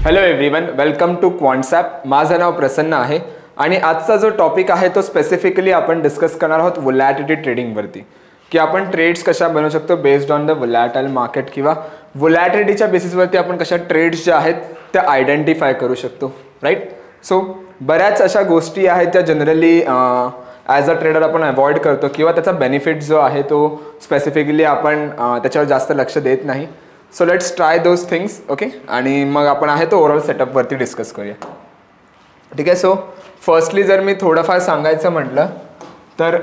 Hello everyone, welcome to Quantsapp. माझं नाव प्रसन्न आहे आणि आजचा जो टॉपिक आहे तो स्पेसिफिकली आपण डिस्कस करणार आहोत व्होलॅटिलिटी ट्रेडिंगवरती, की आपण ट्रेड्स कशा बनवू शकतो बेस्ड ऑन द व्होलॅटाइल मार्केट किंवा व्होलॅटिलिटीच्या बेसिसवरती आपण कशा ट्रेड्स ज्या आहेत त्या आयडेंटिफाय करू शकतो. राईट. सो बऱ्याच अशा गोष्टी आहेत ज्या जनरली ॲज अ ट्रेडर आपण अवॉइड करतो किंवा त्याचा बेनिफिट जो आहे तो स्पेसिफिकली आपण त्याच्यावर जास्त लक्ष देत नाही. So let's try those things. Okay. आणि मग आपण आहे तो ओव्हरऑल सेटअपवरती डिस्कस करूया. ठीक आहे. सो फर्स्टली जर मी थोडंफार सांगायचं म्हटलं तर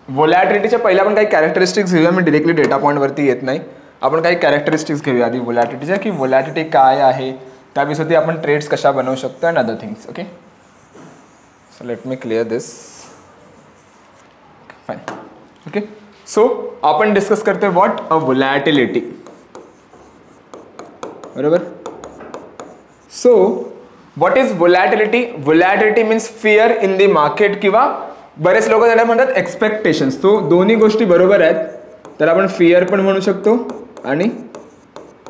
व्होलॅटिलिटीच्या पहिल्या आपण काही कॅरेक्टरिस्टिक्स घेऊया. मी डिरेक्टली डेटा पॉईंटवरती येत नाही. आपण काही कॅरेक्टरिस्टिक्स घेऊया आधी व्होलॅटिलिटीच्या, की व्होलॅटिलिटी काय आहे, त्याविषयी आपण ट्रेड्स कशा बनवू शकतो and other things. Okay. So let me clear this. Fine. Okay. So आपण डिस्कस करतोय व्हॉट अ व्होलॅटिलिटी. बरोबर. So what is volatility? Volatility means fear in the market किंवा बरेच लोक त्याला म्हणतात एक्सपेक्टेशन्स. तो दोन्ही गोष्टी बरोबर आहेत. त्याला आपण फिअर पण म्हणू शकतो आणि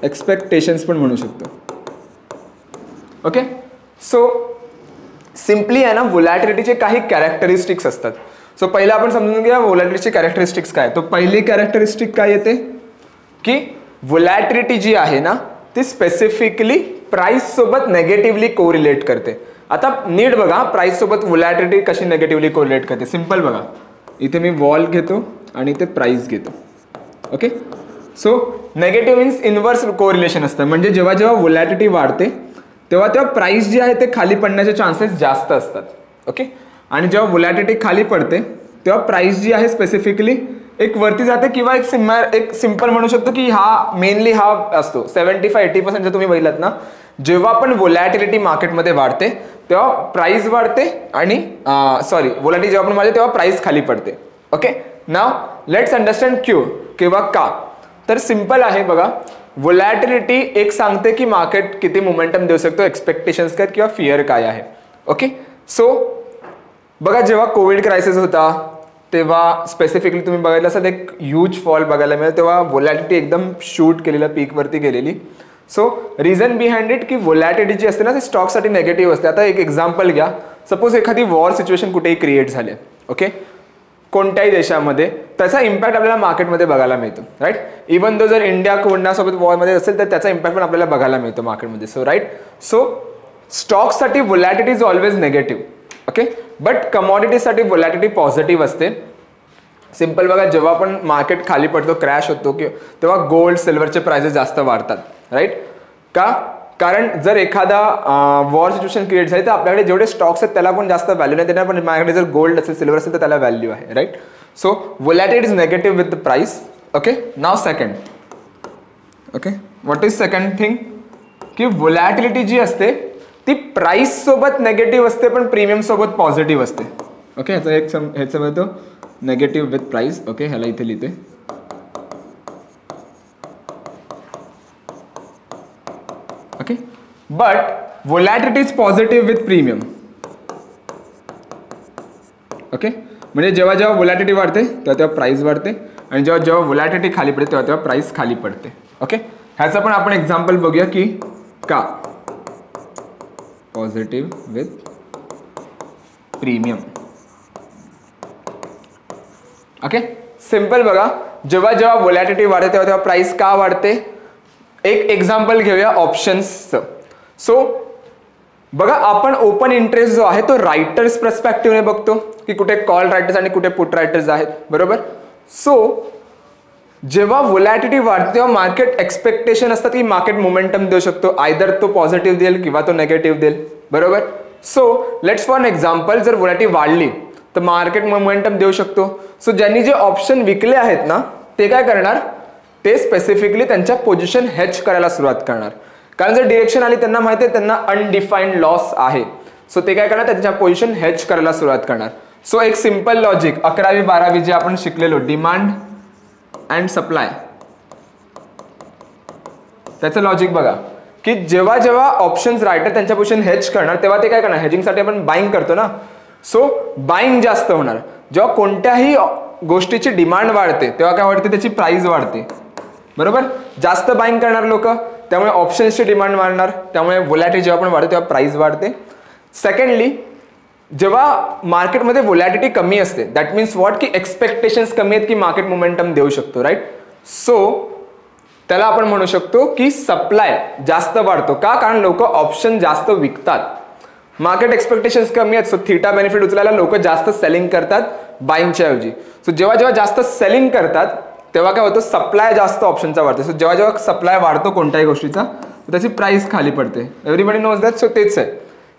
एक्सपेक्टेशन्स पण म्हणू शकतो. ओके. सो सिम्पली आहे ना, व्होलॅटिलिटीचे काही कॅरेक्टरिस्टिक्स असतात. सो पहिला आपण समजून घ्या व्होलॅटिलिटीचे कॅरेक्टरिस्टिक्स काय. तो पहिली कॅरेक्टरिस्टिक काय येते की व्होलॅटिलिटी जी आहे ना ती स्पेसिफिकली प्राइस सोबत नेगेटिव्हली कोरिलेट करते. आता नीट बघा, प्राइस सोबत व्होलॅटिलिटी कशी नेगेटिव्हली कोरिलेट करते. सिंपल बघा, इथे मी वॉल घेतो आणि इथे प्राइस घेतो. Okay. So negative means inverse correlation असतं. म्हणजे जेव्हा जेव्हा व्होलॅटिलिटी वाढते तेव्हा तेव्हा प्राइस जे आहे ते खाली पडण्याचे चान्सेस जास्त असतात. ओके. आणि जेव्हा व्होलॅटिलिटी खाली पडते तेव्हा प्राइस जी आहे स्पेसिफिकली एक वरती जाते किंवा एक सिंपल म्हणू शकतो की हा मेनली हा असतो 75-80% जर तुम्ही बघितलात ना, जेव्हा पण व्होलॅटिलिटी मार्केटमध्ये वाढते तेव्हा प्राइस वाढते आणि व्होलॅटिलिटी जेव्हा पण वाढते तेव्हा प्राइस खाली पडते. Okay. Now let's understand Q किंवा का. तर सिंपल आहे बघा, व्होलॅटिलिटी एक सांगते की मार्केट किती मोमेंटम देऊ शकतो, एक्सपेक्टेशन्स काय किंवा फिअर काय आहे. ओके. सो बघा, जेव्हा कोविड क्रायसिस होता तेव्हा स्पेसिफिकली तुम्ही बघायला असाल एक ह्यूज फॉल बघायला मिळेल. तेव्हा व्होलॅटिलिटी एकदम शूट केलेलं, पीकवरती गेलेली. सो रिझन बिहाइंड इट की व्होलॅटिलिटी जी असते ना ती स्टॉकसाठी नेगेटिव्ह असते. आता एक एक्झाम्पल घ्या. सपोज एखादी वॉर सिच्युएशन कुठेही क्रिएट झाली. ओके. कोणत्याही देशामध्ये त्याचा इम्पॅक्ट आपल्याला मार्केटमध्ये बघायला मिळतो. राईट. इवन दो जर इंडिया कोणासोबत वॉरमध्ये असेल तर त्याचा इम्पॅक्ट पण आपल्याला बघायला मिळतो मार्केटमध्ये. So right. सो स्टॉकसाठी volatility is always negative. Okay. But कमॉडिटीसाठी व्होलॅटिलिटी पॉझिटिव्ह असते. सिंपल बघा, जेव्हा पण मार्केट खाली पडतो, क्रॅश होतो तेव्हा गोल्ड सिल्वरचे प्राइसेस जास्त वाढतात. राईट. का? कारण जर एखादा वॉर सिच्युएशन क्रिएट झाली तर आपल्याकडे जेवढे स्टॉक्स आहेत त्याला पण जास्त व्हॅल्यू नाही देणार, पण माझ्याकडे जर गोल्ड असेल, सिल्वर असेल तर त्याला व्हॅल्यू आहे. Right. So volatility is negative with the price. Okay. Now second. Okay. What is second thing की व्होलॅटिलिटी जी असते ती प्राइस सोबत नेगेटिव्ह असते पण प्रीमियम सोबत पॉझिटिव्ह असते. ओके. ह्याचं म्हणतो नेगेटिव्ह विथ प्राइस. ओके. ह्याला इथे लिहिते. Okay. But volatility is positive with premium. Okay. म्हणजे जेव्हा जेव्हा व्होलॅटिलिटी वाढते तेव्हा तेव्हा प्राइस वाढते आणि जेव्हा जेव्हा व्होलॅटिलिटी खाली पडते तेव्हा तेव्हा प्राइस खाली पडते. ओके. ह्याचं पण आपण एक्झाम्पल बघूया की का positive with premium. Okay. Simple बघा, जेव्हा जेव्हा व्होलॅटिलिटी वाढते तेव्हा तेव्हा प्राइस का वाढते. एक एक्झाम्पल घेऊया ऑप्शन्सचं. सो बघा, आपण ओपन इंटरेस्ट जो आहे तो रायटर्स पर्स्पेक्टिव्हने बघतो की कुठे कॉल रायटर्स आणि कुठे पुट रायटर्स आहेत. बरोबर. सो जेव्हा व्होलॅटिलिटी वाढते तेव्हा मार्केट एक्सपेक्टेशन असतात की मार्केट मोमेंटम देऊ शकतो, आयदर तो पॉझिटिव्ह देईल किंवा तो नेगेटिव्ह देईल. बरोबर. सो लेट्स फॉर एक्झाम्पल, जर व्होलॅटिलिटी वाढली तर मार्केट मोमेंटम देऊ शकतो. सो ज्यांनी जे ऑप्शन विकले आहेत ना ते काय करणार, ते स्पेसिफिकली त्यांच्या पोझिशन हेज करायला सुरुवात करणार. कारण जर डिरेक्शन आली त्यांना माहिती आहे त्यांना अनडिफाईन्ड लॉस आहे. सो ते काय करणार, त्यांच्या पोझिशन हेज करायला सुरुवात करणार. सो एक सिंपल लॉजिक 11वी-12वी जे आपण शिकलेलो डिमांड अँड सप्लाय, त्याचं लॉजिक बघा की जेव्हा जेव्हा ऑप्शन्स रायटर त्यांच्या पोझिशन हेज करणार तेव्हा ते काय करणार, हेजिंगसाठी आपण बाईंग करतो ना. सो बाईंग जास्त होणार. जेव्हा कोणत्याही गोष्टीची डिमांड वाढते तेव्हा काय वाढते, त्याची प्राइस वाढते. बरोबर. जास्त बाईंग करणार लोक त्यामुळे ऑप्शन्सची डिमांड वाढणार, त्यामुळे व्होलॅटिलिटी जेव्हा पण वाढते तेव्हा प्राइस वाढते. सेकंडली, जेव्हा मार्केटमध्ये व्होलॅटिलिटी कमी असते दॅट मीन्स व्हॉट की एक्सपेक्टेशन्स कमी आहेत की मार्केट मोमेंटम देऊ शकतो, राईट. सो त्याला आपण म्हणू शकतो की सप्लाय जास्त वाढतो. का? कारण लोक ऑप्शन जास्त विकतात. मार्केट एक्सपेक्टेशन्स कमी आहेत, सो थीटा बेनिफिट उचलायला लोक जास्त सेलिंग करतात बाईंगच्या ऐवजी. सो जेव्हा जेव्हा जास्त सेलिंग करतात तेव्हा काय होतं, सप्लाय जास्त ऑप्शनचा वाढते. सो जेव्हा जेव्हा सप्लाय वाढतो कोणत्याही गोष्टीचा त्याची प्राइस खाली पडते. Everybody knows that. सो तेच आहे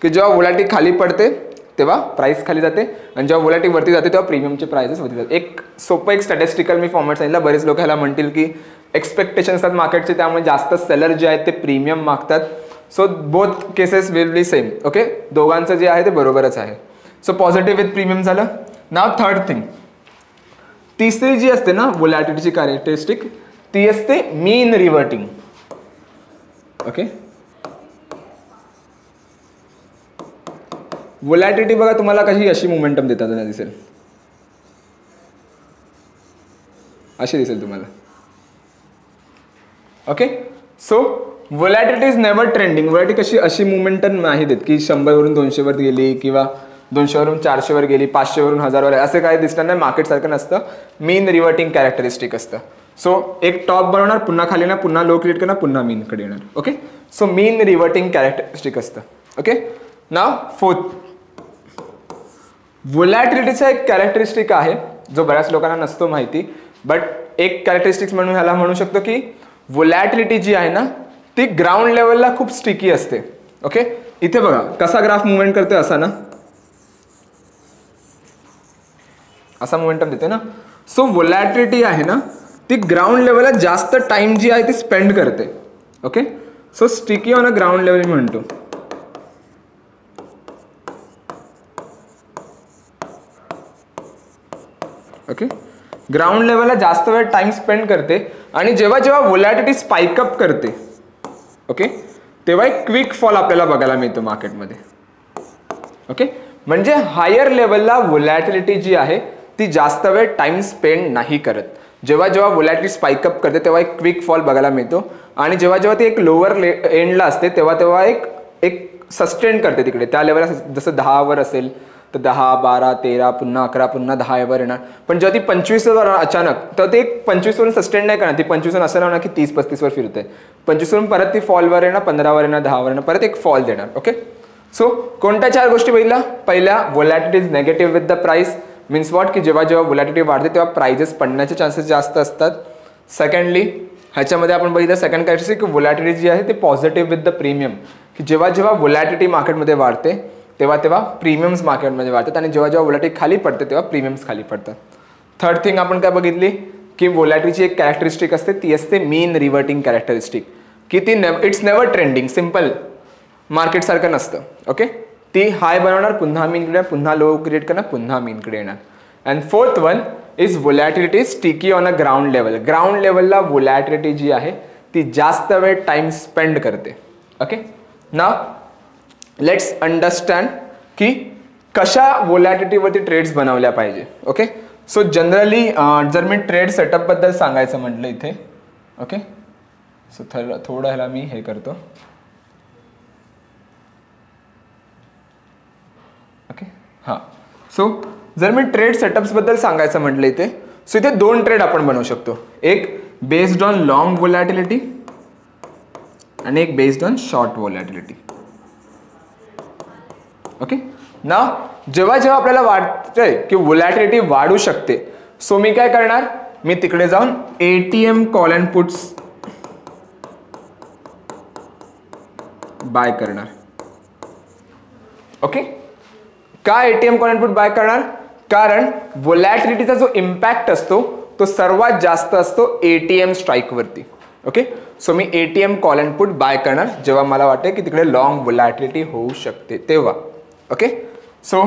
की जेव्हा व्होलॅटिलिटी खाली पडते तेव्हा प्राइस खाली जाते आणि जेव्हा व्होलॅटिलिटी वरती जाते तेव्हा प्रीमियमचे प्राइसेस वरती जातात. एक सोपं एक स्टॅटिस्टिकल मी फॉर्मॅट सांगितलं. बरेच लोक ह्याला म्हणतील की एक्सपेक्टेशन्स असतात मार्केटचे, त्यामुळे जास्त सेलर जे आहेत ते प्रीमियम मागतात. So both cases will be same. Okay, दोघांचं जे आहे ते बरोबरच आहे. सो पॉझिटिव्ह विथ प्रीमियम झालं. नाव थर्ड थिंग, तिसरी जी असते ना व्होलॅटिलिटीची कॅरेक्टरिस्टिक ती असते मीन रिव्हर्टिंग. ओके, व्होलॅटिलिटी बघा तुम्हाला कशी अशी मोमेंटम देताना दिसेल, अशी दिसेल तुम्हाला. Okay, so volatility is never trending. Volatility कशी अशी मुवमेंटम नाही देत की 100 वरून 200 वर गेली किंवा 200 वरून 400 वर गेली, 500 वरून 1000 वर, असे काही दिसणार नाही. मार्केट सारखं नसतं, मीन रिव्हर्टिंग कॅरेक्टरिस्टिक असतं. सो एक टॉप बनवणार, पुन्हा खाली येणार, पुन्हा लो क्रिएट करणार, पुन्हा मीन कडे येणार. ओके, सो मीन रिव्हर्टिंग कॅरेक्टरिस्टिक असतं. ओके, नाव फोर्थ, व्होलॅटिलिटीचा एक कॅरेक्टरिस्टिक आहे जो बऱ्याच लोकांना नसतो माहिती, बट एक कॅरेक्टरिस्टिक्स म्हणून ह्याला म्हणू शकतो की व्होलॅटिलिटी जी आहे ना ती ग्राउंड लेवलला खूप स्टिकी असते. ओके, इथे बघा कसा ग्राफ मुवमेंट करतोय, असा ना, असा मोमेंटम देते ना. सो व्होलॅटिलिटी आहे ना ती ग्राउंड लेवलला जास्त टाइम जी आहे ती स्पेंड करते. Okay, so sticky on a ground level म्हणतो. ओके, ग्राउंड लेवलला जास्त वेळ टाइम स्पेंड करते आणि जेव्हा जेव्हा व्होलॅटिलिटी स्पाइकअप करते ओके तेव्हा एक क्विक फॉल आपल्याला बघायला मिळतो मार्केटमध्ये. ओके, म्हणजे हायर लेवलला व्होलॅटिलिटी जी आहे ती जास्त वेळ टाइम स्पेंड नाही करत. जेव्हा जेव्हा व्होलॅटिलिटी स्पाइकअप करते तेव्हा एक क्विक फॉल बघायला मिळतो आणि जेव्हा जेव्हा ती एक लोअर एंडला असते तेव्हा तेव्हा एक सस्टेन करते तिकडे त्या लेवलला. जसं 10 वर असेल तर 10, 12, 13, पुन्हा 11, पुन्हा 10 वर येणार. पण जेव्हा ती 25 वर अचानक, तर ते 25 वरून सस्टेन नाही करणार. ती 25 वरून असं राहणार की 30-35 वर फिरते. 25 वरून परत ती फॉलवर येणार, 15 वर येणार, 10 वर येणार, परत एक फॉल देणार. ओके, सो कोणत्या 4 गोष्टी बघितल्या? पहिल्या, volatility is negative with the price, means what की जेव्हा जेव्हा व्होलॅटिलिटी वाढते तेव्हा प्राइजेस पडण्याचे चान्सेस जास्त असतात. सेकंडली, ह्याच्यामध्ये आपण बघितलं सेकंड कॅरेक्टरिस्टिक की व्होलॅटिलिटी जी आहे ती पॉझिटिव्ह विथ द प्रीमियम, की जेव्हा जेव्हा व्होलॅटिलिटी मार्केटमध्ये वाढते तेव्हा तेव्हा प्रीमियम्स मार्केटमध्ये वाढतात आणि जेव्हा जेव्हा व्होलॅटिलिटी खाली पडते तेव्हा प्रीमियम्स खाली पडतात. थर्ड थिंग आपण काय बघितली की व्होलॅटिलिटीची एक कॅरेक्टरिस्टिक असते ती असते मीन रिव्हर्टिंग कॅरेक्टरिस्टिक, की ती it's never trending. Simple, market सारखं नसतं. ओके, ती हाय बनवणार, पुन्हा मीनकडे येणार, पुन्हा लो क्रिएट करणार, पुन्हा मीनकडे येणार. And fourth one is volatility sticky on a ground level. Ground लेवलला व्होलॅटिलिटी जी आहे ती जास्त वेळ टाइम स्पेंड करते. ओके, नाव लेट्स अंडरस्टँड की कशा व्होलॅटिलिटीवरती ट्रेड्स बनवल्या पाहिजे. ओके, सो जनरली जर मी ट्रेड सेटअपबद्दल सांगायचं म्हटलं इथे, ओके, सो थोडं ह्याला मी हे करतो. ओके, हां, सो जर मी ट्रेड सेटअप्सबद्दल सांगायचं म्हटलं इथे, सो इथे 2 ट्रेड आपण बनवू शकतो. एक बेस्ड ऑन लॉंग व्होलॅटिलिटी आणि एक based on short volatility. Okay, ना जेव्हा जेव्हा आपल्याला वाटतंय की व्होलॅटिलिटी वाढू शकते, सो मी काय करणार, मी तिकडे जाऊन ATM call and puts buy करणार. ओके, का ATM call and put buy करणार? कारण व्होलॅटिलिटीचा जो इम्पॅक्ट असतो तो सर्वात जास्त असतो एटीएम स्ट्राईक वरती. Okay, so me ATM call and put buy करणार जेव्हा मला वाटते की तिकडे लॉंग व्होलॅटिलिटी होऊ शकते तेव्हा. ओके, सो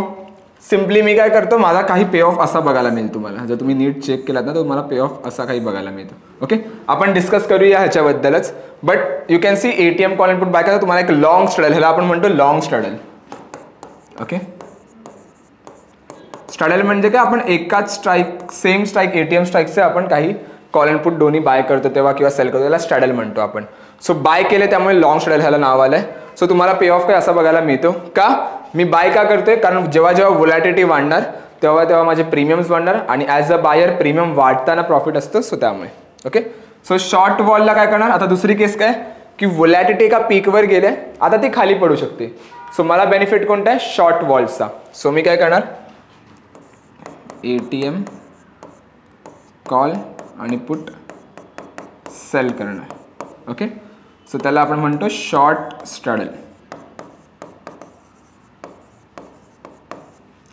सिम्पली मी काय करतो, माझा काही पे ऑफ असा बघायला मिळेल तुम्हाला. जर तुम्ही नीट चेक केलात ना तर तुम्हाला पे ऑफ असा काही बघायला मिळतो. ओके, आपण डिस्कस करूया ह्याच्याबद्दलच, but you can see ATM call and put buy करा, तुम्हाला एक लॉंग स्ट्रडल, ह्याला आपण म्हणतो लॉंग स्ट्रडल. ओके, स्ट्रडल म्हणजे काय, आपण एकाच स्ट्राईक, सेम स्ट्राईक, एटीएम स्ट्राईकचे आपण काही कॉल अँड पुट दोन्ही बाय करतो तेव्हा किंवा सेल करतो, त्याला स्ट्रॅडल म्हणतो आपण. सो बाय केले त्यामुळे लॉंग स्ट्रॅडल ह्याला नाव आलंय. सो तुम्हाला पे ऑफ काय असा बघायला मिळतो का, मी बाय का करतोय, कारण जेव्हा जेव्हा व्होलॅटिलिटी वाढणार तेव्हा तेव्हा माझे प्रीमियम्स वाढणार आणि ॲज अ बायर प्रीमियम वाढताना प्रॉफिट असतं. सो त्यामुळे ओके. सो शॉर्ट वॉलला काय करणार, आता दुसरी केस काय की व्होलॅटिलिटी एका पीकवर गेले, आता ती खाली पडू शकते. सो मला बेनिफिट कोणता आहे, शॉर्ट वॉल्सचा. सो मी काय करणार, ATM कॉल आणि पुट सेल करणार. ओके. सो त्याला आपण म्हणतो शॉर्ट स्ट्रॅडल.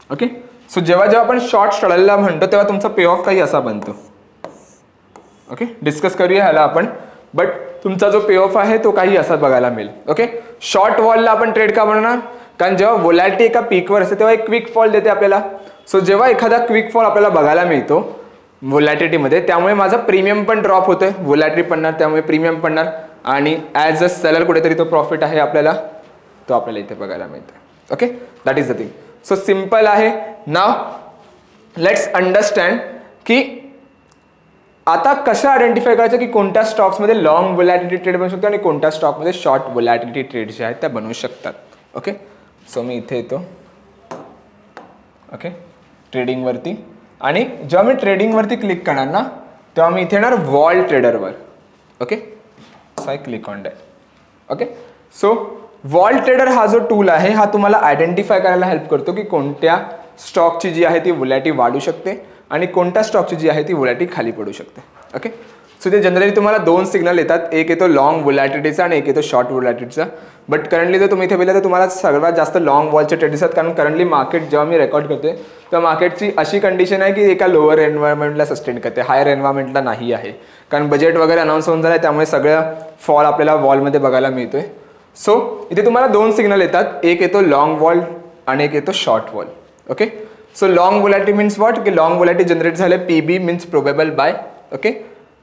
ओके. सो जेव्हा जेव्हा आपण शॉर्ट स्ट्रॅडलला म्हणतो तेव्हा तुमचा पे ऑफ काही असा बनतो. ओके. डिस्कस करूया ह्याला आपण, बट तुमचा जो पे ऑफ आहे तो काही असा बघायला मिळेल. ओके. शॉर्ट वॉलला आपण ट्रेड का बनवणार, कारण जेव्हा व्होलॅटिलिटी एका पीकवर असते तेव्हा एक क्विक फॉल देते आपल्याला. सो जेव्हा एखादा क्विक फॉल आपल्याला बघायला मिळतो व्होलॅटिलिटीमध्ये, त्यामुळे माझा प्रीमियम पण ड्रॉप होतोय, व्होलॅटिलिटी पडणार त्यामुळे प्रीमियम पडणार आणि ॲज अ सेलर कुठेतरी तो प्रॉफिट आहे आपल्याला, तो आपल्याला इथे बघायला मिळतो. Okay. That is the thing. So simple आहे. नाव लेट्स अंडरस्टँड की आता कसं आयडेंटिफाय करायचं की कोणत्या स्टॉक्समध्ये लॉंग व्होलॅटिलिटी ट्रेड बनू शकतो आणि कोणत्या स्टॉकमध्ये शॉर्ट व्होलॅटिलिटी ट्रेड जे आहेत त्या बनवू शकतात. ओके. सो मी इथे येतो. ओके. ट्रेडिंगवरती, आणि जेव्हा मी ट्रेडिंगवरती क्लिक करणार ना तेव्हा मी इथे येणार वॉल ट्रेडरवर. Okay. So I click on that. Okay. So wall trader हा जो टूल आहे हा तुम्हाला आयडेंटिफाय करायला हेल्प करतो की कोणत्या स्टॉकची जी आहे ती व्होलॅटिलिटी वाढू शकते आणि कोणत्या स्टॉकची जी आहे ती व्होलॅटिलिटी खाली पडू शकते. ओके. सो ते जनरली तुम्हाला दोन सिग्नल येतात, एक येतो लॉंग व्होलॅटिलिटीचा आणि एक येतो शॉर्ट व्होलॅटिलिटीचा. बट करंटली जर तुम्ही इथे बघितलं तर तुम्हाला सर्वात जास्त लॉंग वॉलचे ट्रेड दिसतात, कारण करंटली मार्केट जेव्हा मी रेकॉर्ड करतोय तेव्हा मार्केटची अशी कंडिशन आहे की एका लोअर एन्व्हायरमेंटला सस्टेन करते, हायर एन्व्हायरमेंटला नाही आहे, कारण बजेट वगैरे अनाऊन्स होऊन झालं आहे त्यामुळे सगळं फॉल आपल्याला वॉलमध्ये बघायला मिळतोय. सो इथे तुम्हाला दोन सिग्नल येतात, एक येतो लॉंग वॉल आणि एक येतो short vol. Okay. So long volatility means what, की लॉंग व्होलॅटिलिटी जनरेट झाले, PB means probable buy. Okay.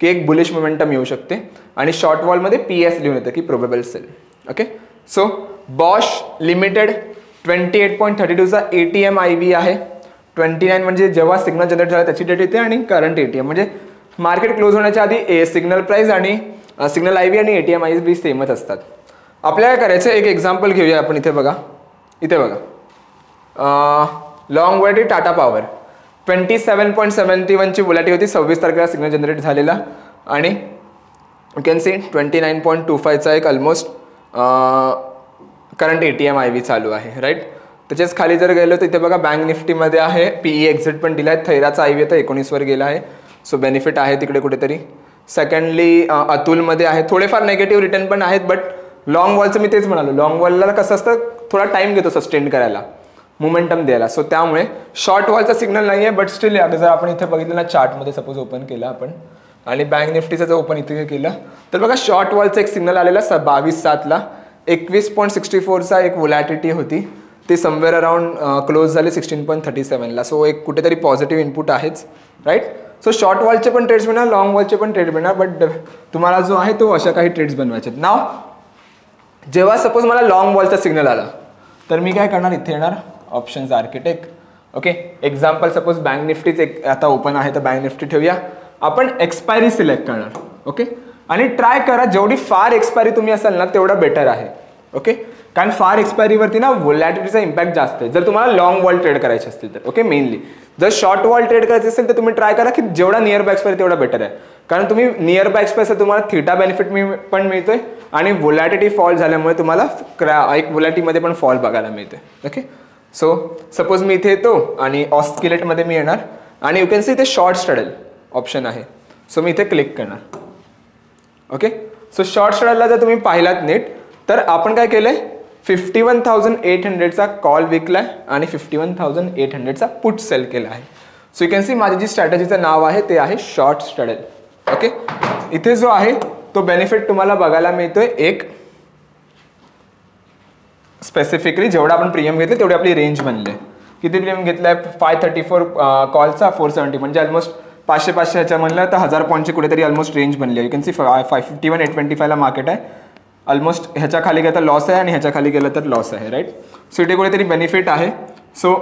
की एक बुलिश मोमेंटम येऊ शकते, आणि शॉर्ट वॉलमध्ये PS लिहून येतं की probable sell. Okay. So Bosch limited 28.32चा ATM IV आहे. 29 म्हणजे जेव्हा सिग्नल जनरेट झाला त्याची डेट येते, आणि करंट ATM म्हणजे मार्केट क्लोज होण्याच्या आधी सिग्नल प्राइस आणि सिग्नल IV आणि ATM IV सेमच असतात. आपल्याला काय करायचं, एक एक्झाम्पल घेऊया आपण. इथे बघा, इथे बघा, लॉंग व्होलॅटिलिटी टाटा पॉवर 27.71ची व्होलॅटिलिटी होती 26 तारखेला सिग्नल जनरेट झालेला, आणि यू कॅन सी 29.25चा एक ऑलमोस्ट करंट ATM IV चालू आहे. राईट. त्याच्याच खाली जर गेलो तर इथे बघा बँक निफ्टीमध्ये आहे, PE एक्झिट पण दिला आहे, थैराचा IV तर 19वर गेला आहे. सो बेनिफिट आहे तिकडे कुठेतरी. सेकंडली अतुलमध्ये आहे, थोडेफार नेगेटिव्ह रिटर्न पण आहेत, बट लॉंग वॉलचं मी तेच म्हणालो, लॉंग वॉलला कसं असतं थोडा टाइम घेतो सस्टेन करायला, मोमेंटम द्यायला. सो त्यामुळे शॉर्ट वॉलचा सिग्नल नाही आहे, बट स्टील जर आपण इथे बघितलं ना चार्टमध्ये सपोज ओपन केला आपण आणि बँक निफ्टीचं जर ओपन इथे केलं तर बघा शॉर्ट वॉलचा एक सिग्नल आलेला 22/7ला 21.64चा एक व्होलॅटिलिटी होती, ती समवेअर अराउंड क्लोज झाली 16.37ला. सो एक कुठेतरी पॉझिटिव्ह इनपुट आहेच. राईट. सो शॉर्ट वॉलचे पण ट्रेड्स मिळणार, लॉंग वॉलचे पण ट्रेड मिळणार, बट तुम्हाला जो आहे तो अशा काही ट्रेड्स बनवायचे. नाव जेव्हा सपोज मला लॉंग वॉलचा सिग्नल आला तर मी काय करणार, इथे येणार options architect. Okay. Example suppose bank निफ्टीच एक आता ओपन आहे तर बँक निफ्टी ठेवूया आपण, एक्सपायरी सिलेक्ट करणार. ओके. आणि ट्राय करा जेवढी फार एक्सपायरी तुम्ही असाल ना तेवढं बेटर आहे. ओके. कारण फार एक्सपायरीवरती ना व्होलॅटिलिटीचा इम्पॅक्ट जास्त आहे जर तुम्हाला लॉंग वॉल ट्रेड करायचे असतील तर. ओके. मेनली जर शॉर्ट वॉल ट्रेड करायचे असेल तर तुम्ही ट्राय करा की जेवढा नियर बाय एक्सपायरी तेवढा बेटर आहे, कारण तुम्ही नियर बाय एक्सपायरी तुम्हाला थीटा बेनिफिट पण मिळतोय आणि व्होलॅटिलिटी फॉल झाल्यामुळे तुम्हाला एक व्होलॅटिलिटीमध्ये पण फॉल बघायला मिळते. ओके. सो सपोज मी इथे येतो आणि ऑस्किलेटमध्ये मी येणार आणि यू कॅन सी इथे शॉर्ट स्ट्रॅडल ऑप्शन आहे. सो मी इथे क्लिक करणार. ओके. सो शॉर्ट स्ट्रॅडलला जर तुम्ही पाहिलात नीट तर आपण काय केलंय, 51,800चा कॉल विकलाय आणि 51,800चा पुट सेल केला आहे. सो यू कॅन सी माझी जी स्ट्रॅटेजीचं नाव आहे ते आहे शॉर्ट स्ट्रॅडल. ओके. इथे जो आहे तो बेनिफिट तुम्हाला बघायला मिळतोय, एक स्पेसिफिकली जेवढा आपण प्रीमियम घेतले तेवढी आपली रेंज बनले. किती प्रीमियम घेतलाय, 534 कॉलचा 470 म्हणजे ऑलमोस्ट 500 ह्याच्या म्हणलं तर 1000 पॉईंटची कुठेतरी ऑलमोस्ट रेंज बनली आहे. यू कॅन सी 551,825ला मार्केट आहे, ऑलमोस्ट ह्याच्या खाली गेलं तर लॉस आहे आणि ह्याच्या खाली गेलं तर लॉस आहे. राईट. सो इथे कुठेतरी बेनिफिट आहे. सो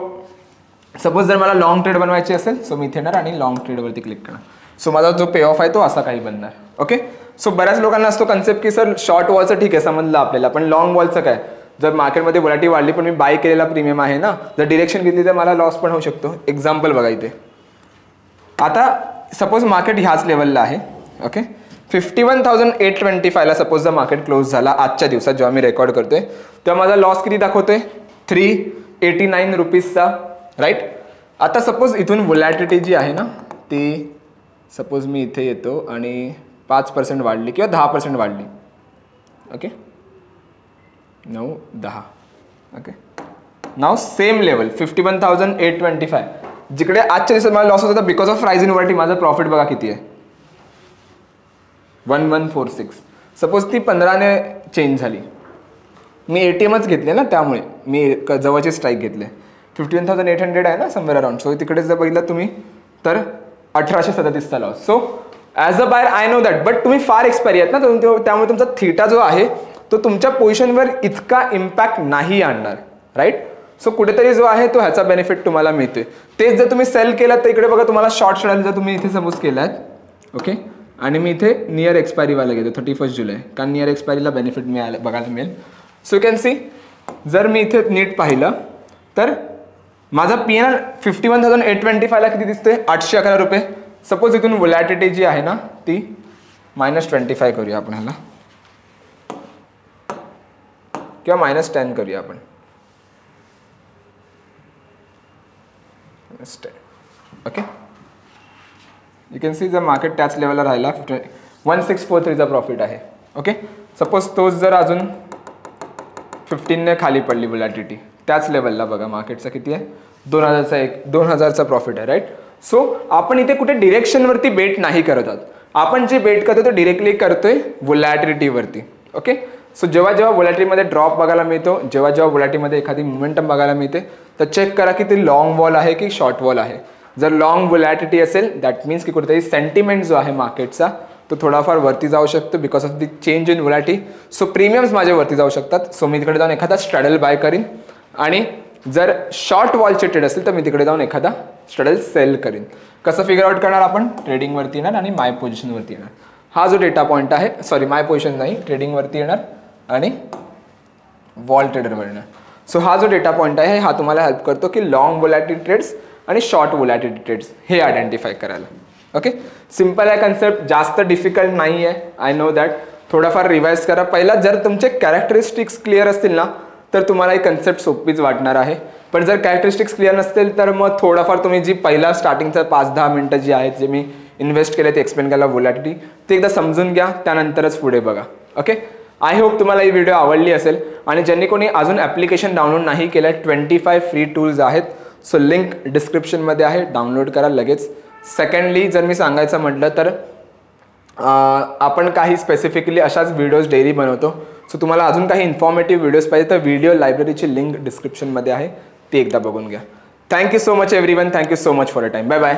सपोज जर मला लॉंग ट्रेड बनवायची असेल सो मी इथे येणार आणि लॉंग ट्रेडवरती क्लिक करणार. सो माझा जो पे ऑफ आहे तो असा काही बनणार. ओके. सो बऱ्याच लोकांना असतो कन्सेप्ट की सर शॉर्ट वॉलचं ठीक आहे समजलं आपल्याला, पण लॉंग वॉलचं काय, जर मार्केटमध्ये व्हॉलॅटिलिटी वाढली पण मी बाय केलेला प्रीमियम आहे ना, जर डिरेक्शन घेतली तर मला लॉस पण होऊ शकतो. एक्झाम्पल बघा इथे, आता सपोज मार्केट ह्याच लेवलला आहे, ओके, 51,825ला सपोज जर मार्केट क्लोज झाला आजच्या दिवसात जेव्हा मी रेकॉर्ड करतोय, तेव्हा माझा लॉस किती दाखवतोय 389 रुपीजचा, राईट. आता सपोज इथून व्हॉलॅटिलिटी जी आहे ना ती सपोज मी इथे येतो आणि 5% वाढली किंवा 10% वाढली, ओके, 9, 10, ओके. नाव सेम लेवल 51,825, जिकडे आजच्या दिवसात मला लॉस होता because of rise in volatility, माझं प्रॉफिट बघा किती आहे 1146. सपोज ती 15ने चेंज झाली, मी ATMच घेतले ना, त्यामुळे मी जवळचे स्ट्राईक घेतले. 51,800 आहे ना समवेअर अराउंड, सो तिकडे जर बघितलं तुम्ही तर 1837चा loss. So as a buyer I know that, but तुम्ही फार एक्सपायरी आहेत ना, त्यामुळे तुमचा थीटा जो आहे तो तुमच्या पोझिशनवर इतका इम्पॅक्ट नाही आणणार, राईट. सो कुठेतरी जो आहे तो ह्याचा बेनिफिट तुम्हाला मिळतोय. तेच जर तुम्ही सेल केलात तर इकडे बघा तुम्हाला शॉर्ट स्ट्रॅटेजी जर तुम्ही इथे सपोज केलात, ओके, आणि मी इथे नियर एक्सपायरीवाला घेतो 31 जुलै, कारण नियर एक्सपायरीला बेनिफिट मिळालं बघायला मिळेल. सो यू कॅन सी, जर मी इथे नीट पाहिलं तर माझा PNL 51,825ला किती दिसतोय 811 रुपये. सपोज इथून व्हॉलॅटिलिटी जी आहे ना ती -25 करूया आपण ह्याला, किंवा -10 करूया आपण, ओके. यू कॅन सी जर मार्केट त्याच लेवलला राहिला 1643चा प्रॉफिट आहे, ओके. सपोज तोच जर अजून 15ने खाली पडली व्हॉलॅटिलिटी त्याच लेवलला, बघा मार्केटचा किती आहे 2000चा प्रॉफिट आहे, राईट. सो आपण इथे कुठे डिरेक्शनवरती बेट नाही करत आहोत, आपण जे बेट करतो तो डिरेक्टली करतोय व्हॉलॅटिलिटीवरती, ओके. सो जेव्हा व्हॉलॅटिलिटीमध्ये ड्रॉप बघायला मिळतो, जेव्हा व्हॉलॅटिलिटीमध्ये एखादी मोमेंटम बघायला मिळते, तर चेक करा की ती लॉंग वॉल आहे की शॉर्ट वॉल आहे. जर लॉंग व्हॉलॅटिलिटी असेल दॅट मीन्स की कुठेतरी सेंटिमेंट जो आहे मार्केटचा तो थोडाफार वरती जाऊ शकतो because of the change in volatility. So premiums माझे वरती जाऊ शकतात, सो मी तिकडे जाऊन एखादा स्ट्रॅडल बाय करीन, आणि जर शॉर्ट वॉलचे ट्रेड असेल तर मी तिकडे जाऊन एखादा स्ट्रॅडल सेल करीन. कसं फिगर आउट करणार आपण, ट्रेडिंगवरती येणार आणि माय पोझिशनवरती येणार. हा जो डेटा पॉईंट आहे, सॉरी माय पोझिशन नाही, ट्रेडिंगवरती येणार आणि वॉल ट्रेडरवर येणार. सो हा जो डेटा पॉईंट आहे हा तुम्हाला हेल्प करतो की लॉंग व्हॉलॅटिलिटी ट्रेड्स आणि शॉर्ट व्हॉलॅटिलिटी ट्रेड्स हे आयडेंटिफाय करायला, ओके. सिम्पल आहे कन्सेप्ट, जास्त डिफिकल्ट नाही आहे, आय नो दॅट. थोडाफार रिवाइज करा पहिला, जर तुमचे कॅरेक्टरिस्टिक्स क्लिअर असतील ना तर तुम्हाला ही कन्सेप्ट सोपीच वाटणार आहे. पण जर कॅरेक्टरिस्टिक्स क्लिअर नसतील तर मग थोडाफार तुम्ही जी पहिला स्टार्टिंगचा 5-10 मिनटं जी आहेत जे मी इन्व्हेस्ट केले ते एक्सप्लेन केला व्हॉलॅटिलिटी, ते एकदा समजून घ्या, त्यानंतरच पुढे बघा, ओके. आय होप तुम्हाला ही व्हिडिओ आवडली असेल, आणि ज्यांनी कोणी अजून ॲप्लिकेशन डाउनलोड नाही केलं, 25 फ्री टूल्स आहेत, सो लिंक डिस्क्रिप्शनमध्ये आहे, डाउनलोड करा लगेच. सेकंडली जर मी सांगायचं म्हटलं तर आपण काही स्पेसिफिकली अशाच व्हिडिओज डेली बनवतो, सो तुम्हाला अजून काही इन्फॉर्मेटिव्ह व्हिडिओज पाहिजे तर व्हिडिओ लायब्ररीची लिंक डिस्क्रिप्शनमध्ये आहे, ती एकदा बघून घ्या. Thank you so much everyone, thank you so much for a time, bye bye.